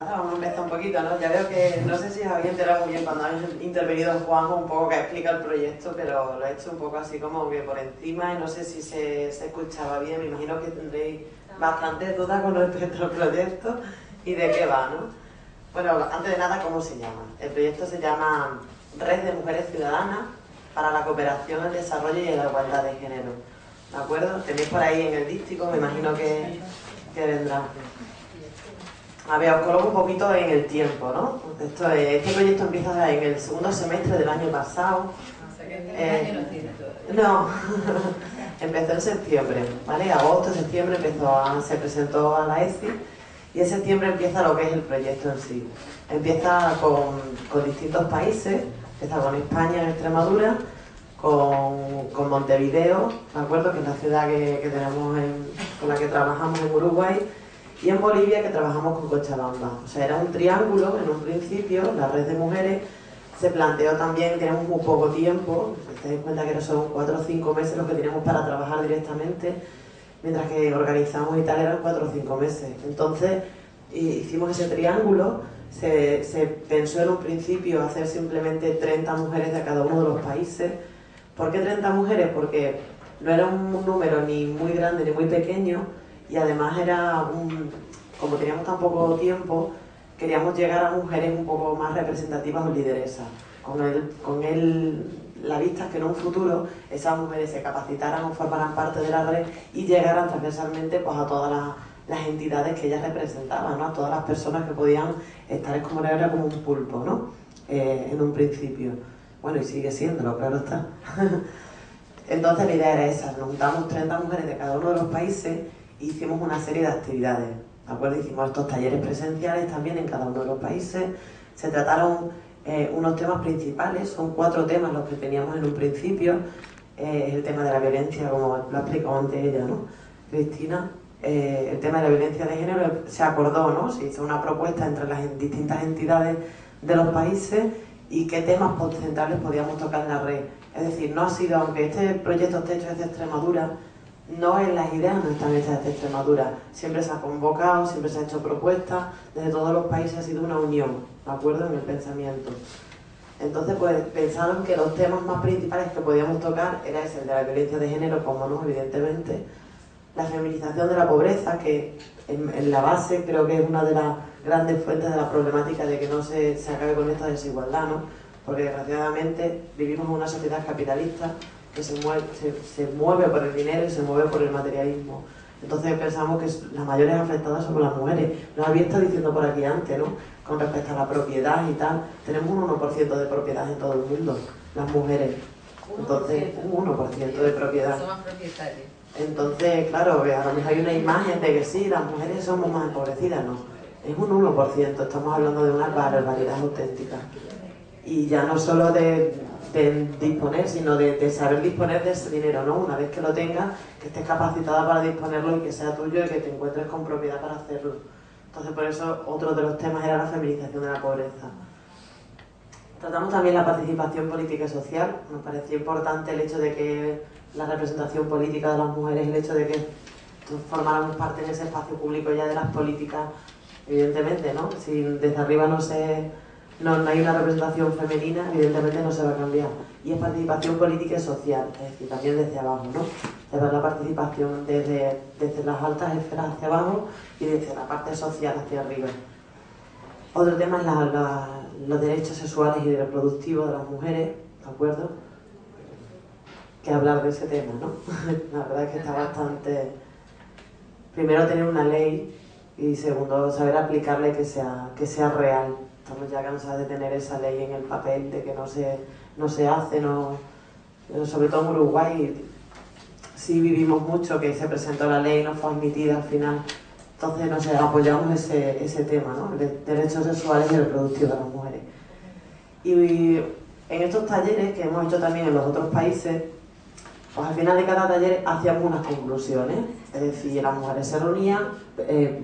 Vamos a empezar un poquito, ¿no? Ya veo que no sé si os habéis enterado muy bien cuando ha intervenido Juanjo un poco que explica el proyecto, pero lo he hecho un poco así como que por encima y no sé si se escuchaba bien. Me imagino que tendréis bastantes dudas con respecto al proyecto y de qué va, ¿no? Bueno, antes de nada, ¿cómo se llama? El proyecto se llama Red de Mujeres Ciudadanas para la Cooperación, el Desarrollo y la Igualdad de Género. ¿De acuerdo? Tenéis por ahí en el dístico, me imagino que vendrá. A ver, os coloco un poquito en el tiempo, ¿no? Este proyecto empieza en el segundo semestre del año pasado. O sea que este año no tiene todavía. No, empezó en septiembre, ¿vale? Agosto, septiembre se presentó a la ESI y en septiembre empieza lo que es el proyecto en sí. Empieza con distintos países, empieza con España en Extremadura, con Montevideo, ¿de acuerdo? Que es la ciudad que tenemos con la que trabajamos en Uruguay. Y en Bolivia que trabajamos con Cochabamba. O sea, era un triángulo en un principio, la red de mujeres se planteó también, tenemos muy poco tiempo, te das cuenta que son 4 o 5 meses los que tenemos para trabajar directamente, mientras que organizamos y tal eran 4 o 5 meses. Entonces hicimos ese triángulo, se pensó en un principio hacer simplemente 30 mujeres de cada uno de los países. ¿Por qué 30 mujeres? Porque no era un número ni muy grande ni muy pequeño, y además como teníamos tan poco tiempo, queríamos llegar a mujeres un poco más representativas o lideresas, la vista es que en un futuro esas mujeres se capacitaran o formaran parte de la red y llegaran transversalmente pues, a todas las entidades que ellas representaban, ¿no? A todas las personas que podían estar, como era como un pulpo, ¿no? En un principio. Bueno, y sigue siéndolo, claro está. Entonces la idea era esa, nos juntamos 30 mujeres de cada uno de los países e hicimos una serie de actividades, ¿de acuerdo? Hicimos estos talleres presenciales también en cada uno de los países, se trataron unos temas principales, son 4 temas los que teníamos en un principio, el tema de la violencia, como lo ha explicado antes ella, ¿no? Cristina, el tema de la violencia de género se acordó, ¿no? Se hizo una propuesta entre las distintas entidades de los países y qué temas centrales podíamos tocar en la red. Es decir, no ha sido, aunque este proyecto esté hecho desde Extremadura, no en las ideas no están hechas desde Extremadura. Siempre se ha convocado, siempre se ha hecho propuestas, desde todos los países ha sido una unión, ¿de acuerdo? En el pensamiento. Entonces, pues pensaron que los temas más principales que podíamos tocar era ese, el de la violencia de género, como no, evidentemente, la feminización de la pobreza, que en la base creo que es una de las grandes fuentes de la problemática de que no se acabe con esta desigualdad, ¿no? Porque desgraciadamente vivimos en una sociedad capitalista que se mueve por el dinero y se mueve por el materialismo. Entonces pensamos que las mayores afectadas son las mujeres. Lo había estado diciendo por aquí antes, ¿no? Con respecto a la propiedad y tal, tenemos un 1% de propiedad en todo el mundo, las mujeres. Entonces, un 1% de propiedad. Somos propietarios. Entonces, claro, a lo mejor hay una imagen de que sí, las mujeres somos más empobrecidas, no. Es un 1%, estamos hablando de una barbaridad auténtica. Y ya no solo de disponer, sino de saber disponer de ese dinero, ¿no? Una vez que lo tengas, que estés capacitada para disponerlo y que sea tuyo y que te encuentres con propiedad para hacerlo. Entonces, por eso, otro de los temas era la feminización de la pobreza. Tratamos también la participación política y social. Nos pareció importante el hecho de que la representación política de las mujeres, el hecho de que formáramos parte en ese espacio público ya de las políticas, evidentemente, ¿no? Si desde arriba no hay una representación femenina, evidentemente no se va a cambiar. Y es participación política y social, es decir, también desde abajo, ¿no? Se ve la participación desde las altas esferas hacia abajo y desde la parte social hacia arriba. Otro tema es los derechos sexuales y reproductivos de las mujeres, ¿de acuerdo? Que hablar de ese tema, ¿no? La verdad es que está bastante... Primero, tener una ley y segundo, saber aplicarla y que sea real. Estamos ya cansados de tener esa ley en el papel, de que no se hace, sobre todo en Uruguay sí vivimos mucho, que se presentó la ley y no fue admitida al final. Entonces, no sé, apoyamos ese tema, ¿no? De derechos sexuales y reproductivos de las mujeres. Y en estos talleres que hemos hecho también en los otros países, pues al final de cada taller hacíamos unas conclusiones, es decir, las mujeres se reunían,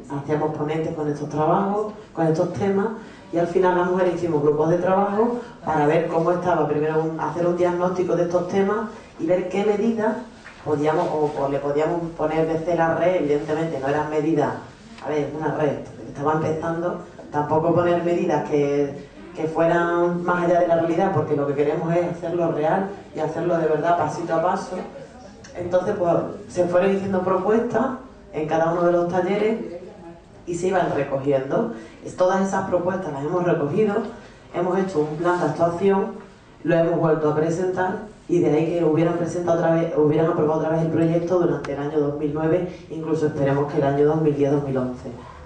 hacíamos ponentes con estos trabajos, con estos temas, y al final las mujeres hicimos grupos de trabajo para ver cómo estaba, primero hacer un diagnóstico de estos temas y ver qué medidas podíamos o le podíamos poner desde la red. Evidentemente no eran medidas, a ver, es una red que estaba empezando, tampoco poner medidas que fueran más allá de la realidad, porque lo que queremos es hacerlo real y hacerlo de verdad pasito a paso. Entonces pues se fueron diciendo propuestas en cada uno de los talleres y se iban recogiendo. Todas esas propuestas las hemos recogido, hemos hecho un plan de actuación, lo hemos vuelto a presentar y de ahí que hubieran aprobado otra vez el proyecto durante el año 2009, incluso esperemos que el año 2010-2011,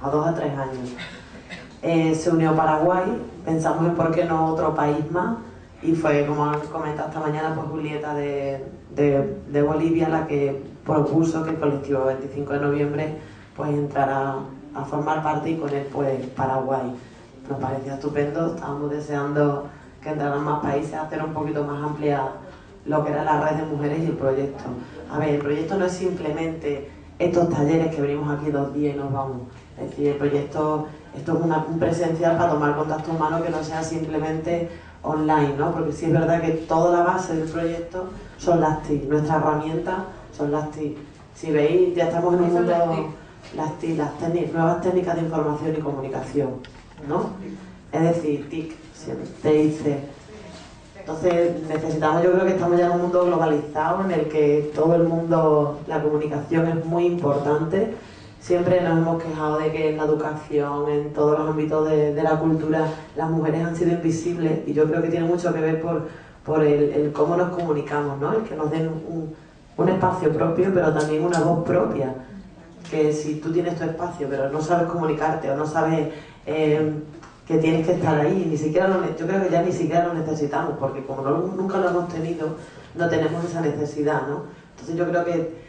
a 2 a 3 años. Se unió Paraguay, pensamos en por qué no otro país más, y fue, como han comentado esta mañana, pues Julieta de Bolivia la que propuso que el colectivo 25 de noviembre pues entrara a formar parte, y con él pues Paraguay. Nos parecía estupendo, estábamos deseando que entraran más países a hacer un poquito más amplia lo que era la red de mujeres y el proyecto. A ver, el proyecto no es simplemente estos talleres que venimos aquí 2 días y nos vamos. Es decir, el proyecto, esto es un presencial para tomar contacto humano que no sea simplemente online, ¿no? Porque sí es verdad que toda la base del proyecto son las TIC, nuestra herramienta son las TIC. Si veis, ya estamos en un mundo, las TIC, nuevas técnicas de información y comunicación, ¿no? Es decir, TIC, TIC. Entonces necesitamos, yo creo que estamos ya en un mundo globalizado en el que todo el mundo, la comunicación es muy importante. Siempre nos hemos quejado de que en la educación, en todos los ámbitos de la cultura, las mujeres han sido invisibles, y yo creo que tiene mucho que ver por el cómo nos comunicamos, ¿no? El que nos den un espacio propio, pero también una voz propia. Que si tú tienes tu espacio, pero no sabes comunicarte o no sabes que tienes que estar ahí, ni siquiera yo creo que ya ni siquiera lo necesitamos, porque como nunca lo hemos tenido, no tenemos esa necesidad, ¿no? Entonces yo creo que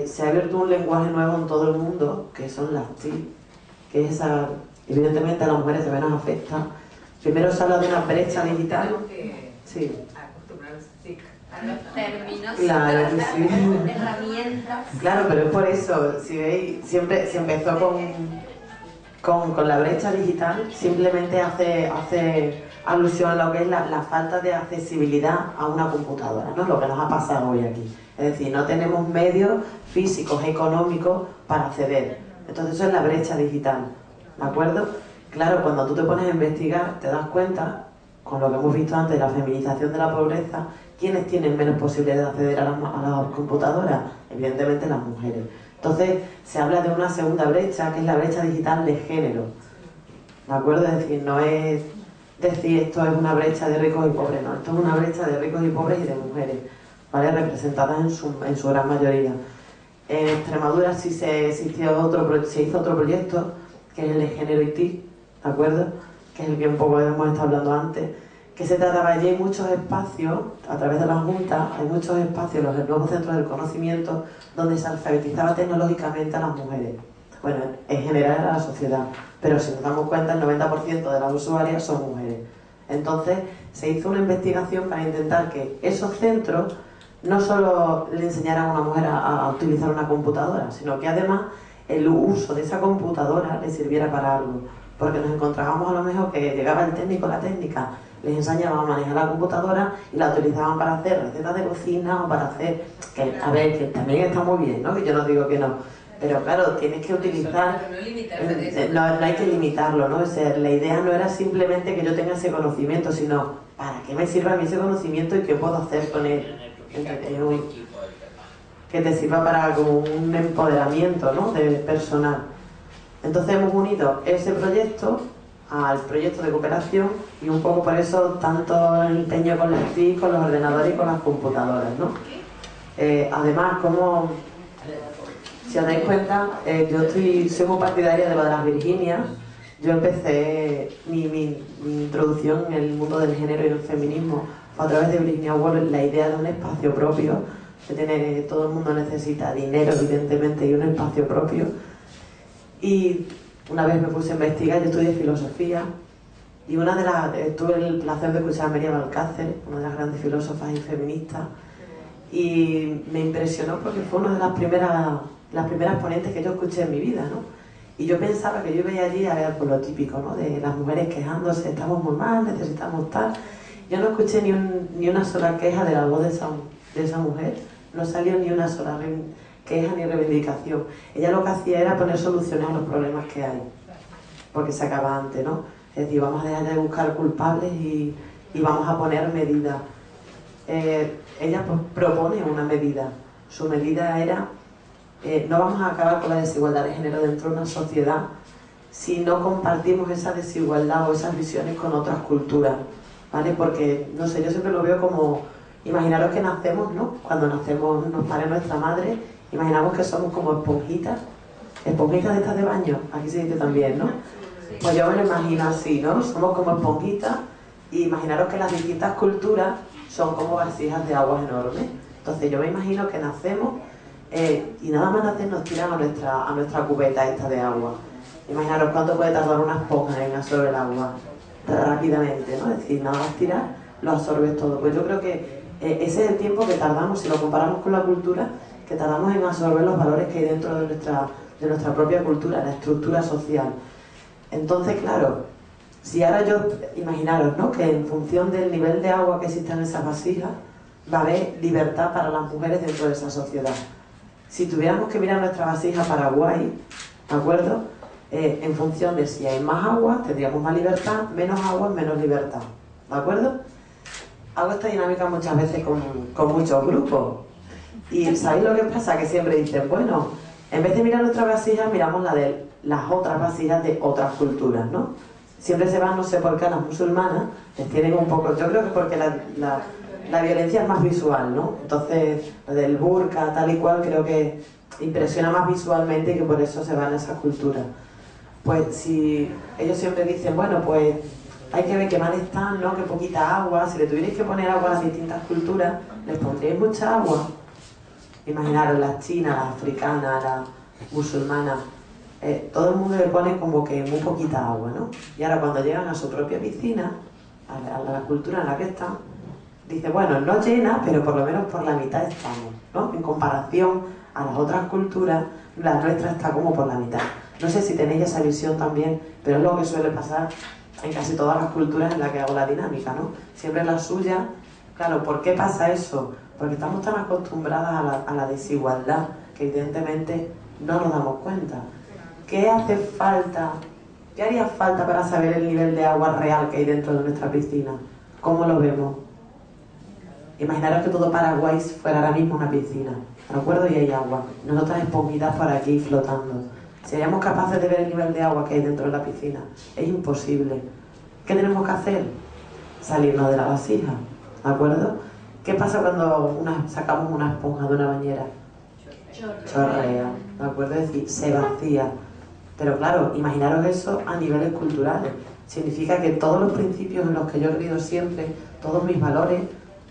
se ha abierto un lenguaje nuevo en todo el mundo, que son las TIC, que es esa, evidentemente a las mujeres también nos afecta. Primero se habla de una brecha digital. Sí. Acostumbrarse a los términos, claro que sí. herramientas. Claro, pero es por eso, si veis, siempre se empezó con la brecha digital, simplemente hace alusión a lo que es la falta de accesibilidad a una computadora, ¿no? Lo que nos ha pasado hoy aquí. Es decir, no tenemos medios físicos, económicos para acceder. Entonces eso es la brecha digital, ¿de acuerdo? Claro, cuando tú te pones a investigar, te das cuenta, con lo que hemos visto antes de la feminización de la pobreza, ¿quiénes tienen menos posibilidad de acceder a las computadoras? Evidentemente las mujeres. Entonces se habla de una segunda brecha, que es la brecha digital de género, ¿de acuerdo? Es decir, no es decir esto es una brecha de ricos y pobres, no, esto es una brecha de ricos y pobres y de mujeres, ¿vale? Representadas en su gran mayoría. En Extremadura sí se hizo otro proyecto, que es el de género y TIC, ¿de acuerdo? Que es el que un poco hemos estado hablando antes, que se trataba, allí hay muchos espacios, a través de las juntas, hay muchos espacios, los nuevos centros del conocimiento, donde se alfabetizaba tecnológicamente a las mujeres. Bueno, en general a la sociedad, pero si nos damos cuenta, el 90% de las usuarias son mujeres. Entonces, se hizo una investigación para intentar que esos centros no solo le enseñaran a una mujer a utilizar una computadora, sino que además el uso de esa computadora le sirviera para algo. Porque nos encontrábamos a lo mejor que llegaba el técnico, la técnica, les enseñaba a manejar la computadora y la utilizaban para hacer recetas de cocina o para hacer, que a ver, que también está muy bien, ¿no? Que yo no digo que no, pero claro, tienes que utilizar, no hay que limitarlo, ¿no? O sea, la idea no era simplemente que yo tenga ese conocimiento, sino para qué me sirva a mí ese conocimiento y qué puedo hacer con él. Que te sirva para como un empoderamiento, ¿no? De personal. Entonces hemos unido ese proyecto al proyecto de cooperación, y un poco por eso tanto el empeño con las TIC, con los ordenadores y con las computadoras, ¿no? Además, como si os dais cuenta, yo soy muy partidaria de lo de las Virginias. Yo empecé mi introducción en el mundo del género y el feminismo fue a través de Virginia Woolf, la idea de un espacio propio, de tener, todo el mundo necesita dinero evidentemente y un espacio propio. Y una vez me puse a investigar, yo estudié filosofía, y tuve el placer de escuchar a Miriam Alcácer, una de las grandes filósofas y feministas, y me impresionó porque fue una de las primeras ponentes que yo escuché en mi vida, ¿no? Y yo pensaba que yo veía allí, a ver, por lo típico, ¿no? De las mujeres quejándose, estamos muy mal, necesitamos tal. Yo no escuché ni una sola queja de la voz de esa mujer, no salió ni una sola queja ni reivindicación. Ella lo que hacía era poner soluciones a los problemas que hay. porque se acaba antes, ¿no? Es decir, vamos a dejar de buscar culpables y vamos a poner medidas. Ella pues, propone una medida. Su medida era, no vamos a acabar con la desigualdad de género dentro de una sociedad si no compartimos esa desigualdad o esas visiones con otras culturas, ¿vale? Porque, no sé, yo siempre lo veo como, imaginaros que nacemos, ¿no? Cuando nacemos, nos pare nuestra madre, imaginamos que somos como esponjitas de estas de baño, aquí se dice también, ¿no? Pues yo me lo imagino así, ¿no? Somos como esponjitas y imaginaros que las distintas culturas son como vasijas de aguas enormes. Entonces yo me imagino que nacemos y nada más nacer nos tiran a nuestra cubeta esta de agua. Imaginaros cuánto puede tardar una esponja en absorber el agua rápidamente, ¿no? Es decir, nada más tirar, lo absorbes todo. Pues yo creo que ese es el tiempo que tardamos, si lo comparamos con la cultura, que tardamos en absorber los valores que hay dentro de nuestra propia cultura, la estructura social. Entonces, claro, si ahora imaginaros, ¿no? Que en función del nivel de agua que exista en esas vasijas, va a haber libertad para las mujeres dentro de esa sociedad. Si tuviéramos que mirar nuestra vasija Paraguay, ¿de acuerdo? En función de si hay más agua, tendríamos más libertad, menos agua, menos libertad, ¿de acuerdo? Hago esta dinámica muchas veces con muchos grupos. Y ¿sabéis lo que pasa? Que siempre dicen, bueno, en vez de mirar nuestra vasija, miramos la de las otras vasijas de otras culturas, ¿no? Siempre se van, no sé por qué, a las musulmanas, les tienen un poco, yo creo que porque la violencia es más visual, ¿no? Entonces, lo del burka, tal y cual, creo que impresiona más visualmente y que por eso se van a esas culturas. Pues si ellos siempre dicen, bueno, pues hay que ver qué mal están, ¿no? Qué poquita agua, si le tuvierais que poner agua a las distintas culturas, ¿les pondríais mucha agua? Imaginaros, las chinas, las africanas, las musulmanas, todo el mundo le pone como que muy poquita agua, ¿no? Y ahora cuando llegan a su propia piscina, a la cultura en la que están, dice, bueno, no llena, pero por lo menos por la mitad estamos, ¿no? En comparación a las otras culturas, la nuestra está como por la mitad. No sé si tenéis esa visión también, pero es lo que suele pasar en casi todas las culturas en las que hago la dinámica, ¿no? Siempre la suya. Claro, ¿por qué pasa eso? Porque estamos tan acostumbradas a la desigualdad que evidentemente no nos damos cuenta. ¿Qué hace falta? ¿Qué haría falta para saber el nivel de agua real que hay dentro de nuestra piscina? ¿Cómo lo vemos? Imaginaros que todo Paraguay fuera ahora mismo una piscina, ¿de acuerdo? Y hay agua. Nosotras esponjitas por aquí flotando. ¿Seríamos capaces de ver el nivel de agua que hay dentro de la piscina? Es imposible. ¿Qué tenemos que hacer? Salirnos de la vasija, ¿de acuerdo? ¿Qué pasa cuando sacamos una esponja de una bañera? Chorrea, ¿de acuerdo? Es decir, se vacía. Pero claro, imaginaros eso a niveles culturales. Significa que todos los principios en los que yo he creído siempre, todos mis valores,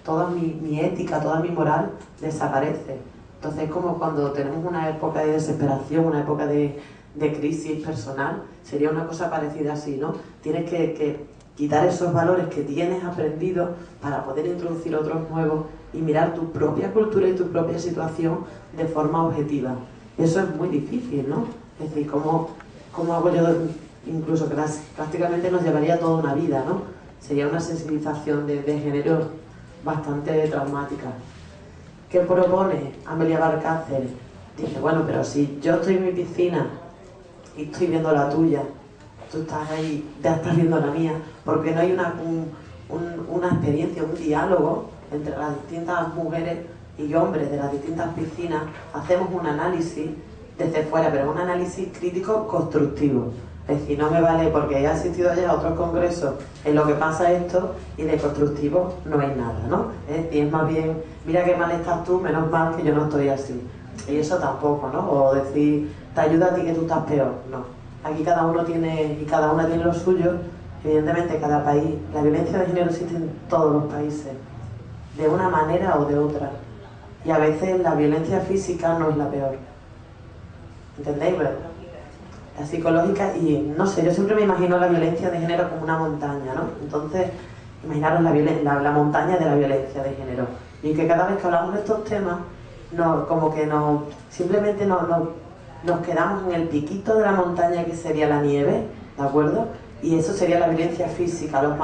toda mi ética, toda mi moral, desaparece. Entonces es como cuando tenemos una época de desesperación, una época de crisis personal, sería una cosa parecida así, ¿no? Tienes que quitar esos valores que tienes aprendidos para poder introducir otros nuevos y mirar tu propia cultura y tu propia situación de forma objetiva. Eso es muy difícil, ¿no? Es decir, ¿cómo hago yo? Incluso que prácticamente nos llevaría toda una vida, ¿no? Sería una sensibilización de género bastante traumática. ¿Qué propone Amelia Barcácer? Dice, bueno, pero si yo estoy en mi piscina y estoy viendo la tuya, tú estás ahí, ya estás viendo la mía, porque no hay una experiencia, un diálogo entre las distintas mujeres y hombres de las distintas piscinas? Hacemos un análisis desde fuera, pero un análisis crítico constructivo. Es decir, no me vale porque he asistido ya a otros congresos en lo que pasa esto y de constructivo no hay nada, ¿no? Es decir, es más bien, mira qué mal estás tú, menos mal que yo no estoy así. Y eso tampoco, ¿no? O decir, te ayuda a ti que tú estás peor, no. Aquí cada uno tiene, y cada una tiene lo suyo. Evidentemente, cada país, la violencia de género existe en todos los países, de una manera o de otra. Y a veces la violencia física no es la peor. ¿Entendéis? La psicológica, y no sé, yo siempre me imagino la violencia de género como una montaña, ¿no? Entonces, imaginaros la montaña de la violencia de género. Y que cada vez que hablamos de estos temas, simplemente nos quedamos en el piquito de la montaña que sería la nieve, ¿de acuerdo? Y eso sería la violencia física, los